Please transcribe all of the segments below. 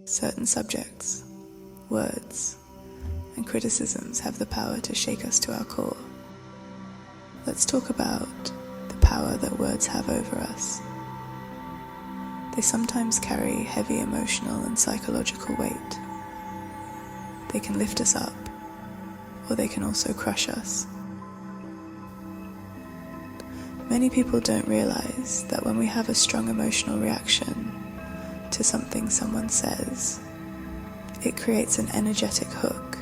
Certain subjects, words, and criticisms have the power to shake us to our core. Let's talk about the power that words have over us. They sometimes carry heavy emotional and psychological weight. They can lift us up, or they can also crush us. Many people don't realize that when we have a strong emotional reaction to something someone says, it creates an energetic hook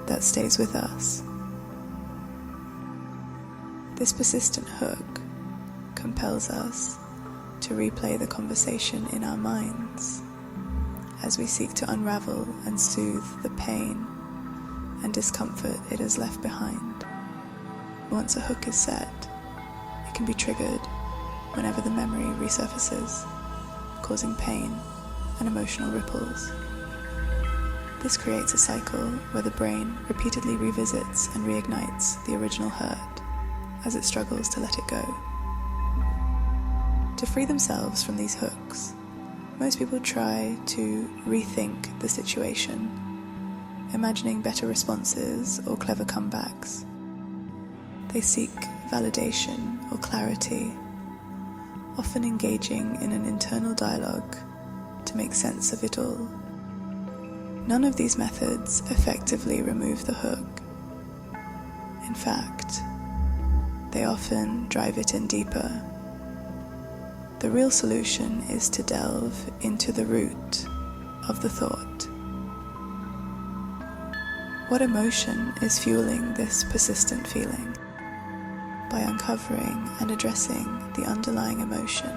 that stays with us. This persistent hook compels us to replay the conversation in our minds as we seek to unravel and soothe the pain and discomfort it has left behind. Once a hook is set, it can be triggered whenever the memory resurfaces, causing pain and emotional ripples. This creates a cycle where the brain repeatedly revisits and reignites the original hurt as it struggles to let it go. To free themselves from these hooks, most people try to rethink the situation, imagining better responses or clever comebacks. They seek validation or clarity, often engaging in an internal dialogue to make sense of it all. None of these methods effectively remove the hook. In fact, they often drive it in deeper. The real solution is to delve into the root of the thought. What emotion is fueling this persistent feeling? By uncovering and addressing the underlying emotion,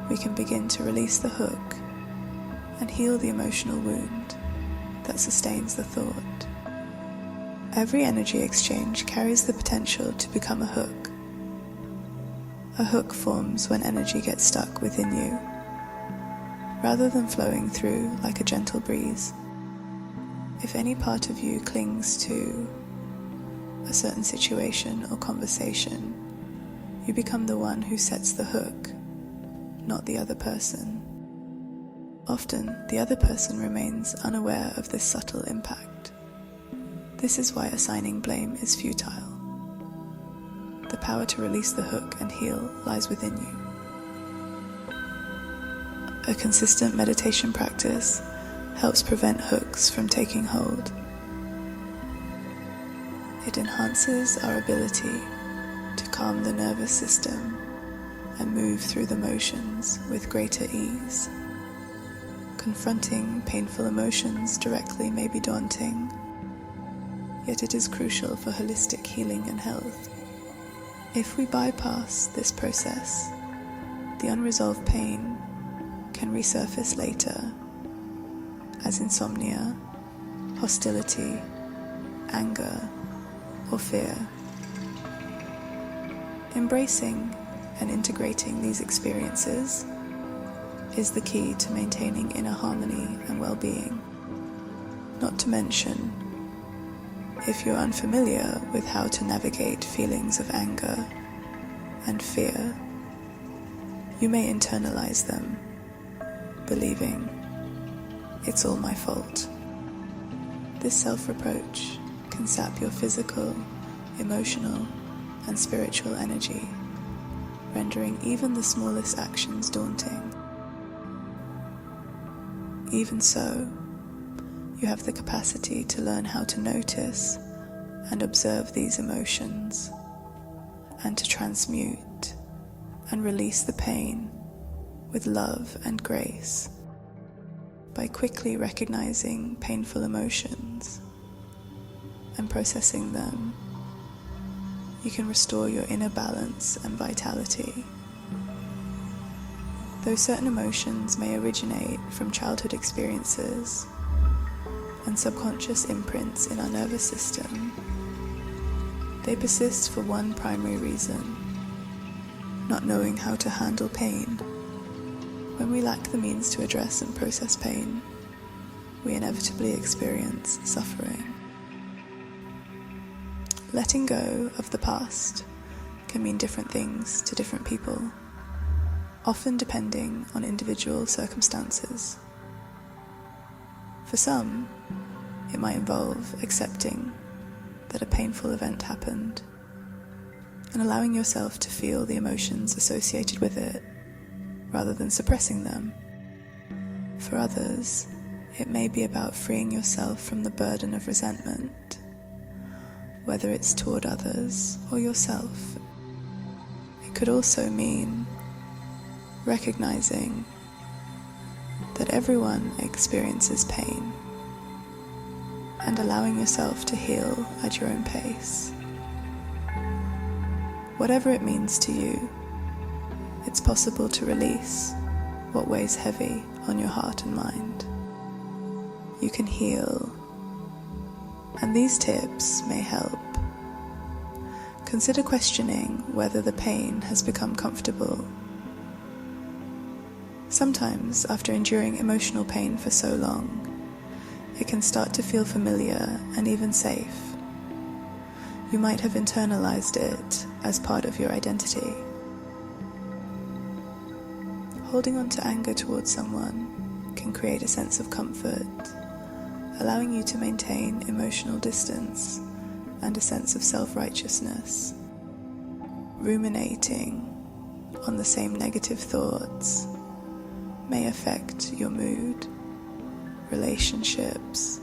we can begin to release the hook and heal the emotional wound that sustains the thought. Every energy exchange carries the potential to become a hook. A hook forms when energy gets stuck within you, rather than flowing through like a gentle breeze. If any part of you clings to a certain situation or conversation, you become the one who sets the hook, not the other person. Often, the other person remains unaware of this subtle impact. This is why assigning blame is futile. The power to release the hook and heal lies within you. A consistent meditation practice helps prevent hooks from taking hold. It enhances our ability to calm the nervous system and move through the motions with greater ease. Confronting painful emotions directly may be daunting, yet it is crucial for holistic healing and health. If we bypass this process, the unresolved pain can resurface later as insomnia, hostility, anger, or fear. Embracing and integrating these experiences is the key to maintaining inner harmony and well-being. Not to mention, if you're unfamiliar with how to navigate feelings of anger and fear, you may internalize them, believing, "It's all my fault." This self-reproach can sap your physical, emotional, and spiritual energy, rendering even the smallest actions daunting. Even so, you have the capacity to learn how to notice and observe these emotions, and to transmute and release the pain with love and grace. By quickly recognizing painful emotions and processing them, you can restore your inner balance and vitality. Though certain emotions may originate from childhood experiences and subconscious imprints in our nervous system, they persist for one primary reason: not knowing how to handle pain. When we lack the means to address and process pain, we inevitably experience suffering. Letting go of the past can mean different things to different people, often depending on individual circumstances. For some, it might involve accepting that a painful event happened and allowing yourself to feel the emotions associated with it rather than suppressing them. For others, it may be about freeing yourself from the burden of resentment, whether it's toward others or yourself. It could also mean recognizing that everyone experiences pain and allowing yourself to heal at your own pace. Whatever it means to you, it's possible to release what weighs heavy on your heart and mind. You can heal, and these tips may help. Consider questioning whether the pain has become comfortable. Sometimes, after enduring emotional pain for so long, it can start to feel familiar and even safe. You might have internalized it as part of your identity. Holding on to anger towards someone can create a sense of comfort, allowing you to maintain emotional distance and a sense of self-righteousness. Ruminating on the same negative thoughts may affect your mood, relationships,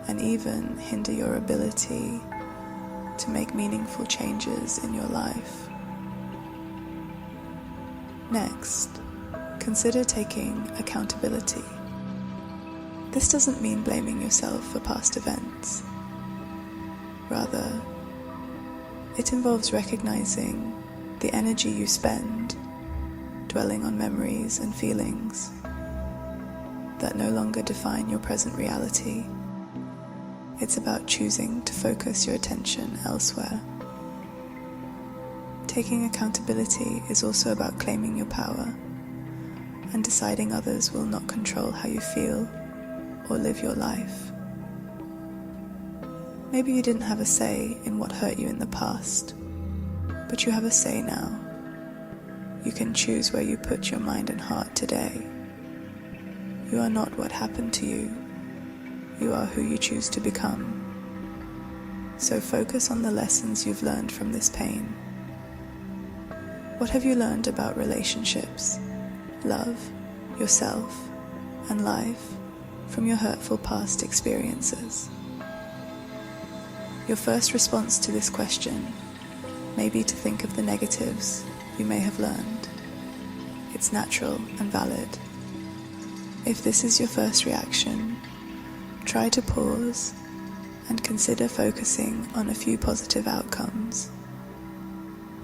and even hinder your ability to make meaningful changes in your life. Next, consider taking accountability. This doesn't mean blaming yourself for past events. Rather, it involves recognizing the energy you spend dwelling on memories and feelings that no longer define your present reality. It's about choosing to focus your attention elsewhere. Taking accountability is also about claiming your power and deciding others will not control how you feel or live your life. Maybe you didn't have a say in what hurt you in the past, but you have a say now. You can choose where you put your mind and heart today. You are not what happened to you. You are who you choose to become. So focus on the lessons you've learned from this pain. What have you learned about relationships, love, yourself, and life from your hurtful past experiences? Your first response to this question may be to think of the negatives you may have learned. It's natural and valid. If this is your first reaction, try to pause and consider focusing on a few positive outcomes.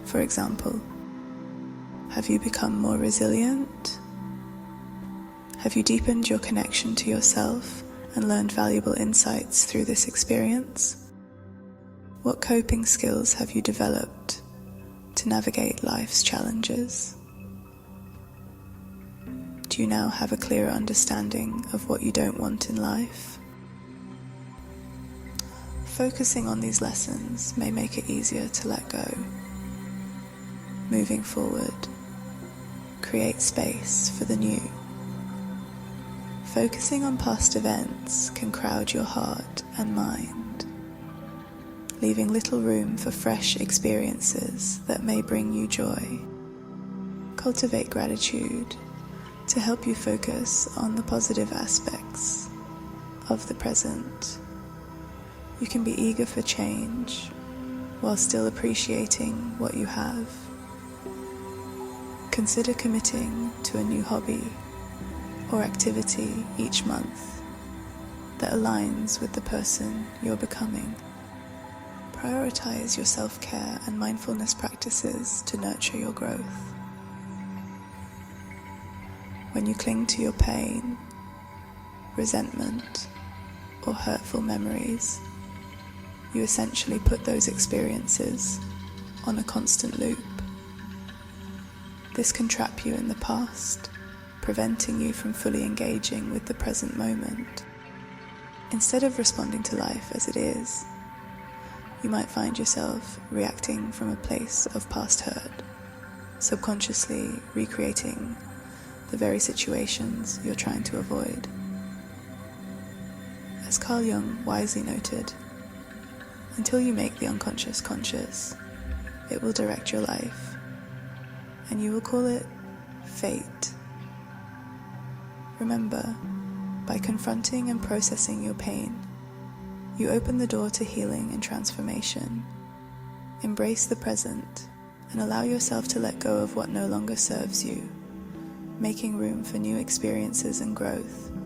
For example, have you become more resilient? Have you deepened your connection to yourself and learned valuable insights through this experience? What coping skills have you developed to navigate life's challenges? Do you now have a clearer understanding of what you don't want in life? Focusing on these lessons may make it easier to let go. Moving forward, create space for the new. Focusing on past events can crowd your heart and mind, leaving little room for fresh experiences that may bring you joy. Cultivate gratitude to help you focus on the positive aspects of the present. You can be eager for change while still appreciating what you have. Consider committing to a new hobby or activity each month that aligns with the person you're becoming. Prioritize your self-care and mindfulness practices to nurture your growth. When you cling to your pain, resentment, or hurtful memories, you essentially put those experiences on a constant loop. This can trap you in the past, preventing you from fully engaging with the present moment. Instead of responding to life as it is, you might find yourself reacting from a place of past hurt, subconsciously recreating the very situations you're trying to avoid. As Carl Jung wisely noted, until you make the unconscious conscious, it will direct your life, and you will call it fate. Remember, by confronting and processing your pain, you open the door to healing and transformation. Embrace the present and allow yourself to let go of what no longer serves you, making room for new experiences and growth.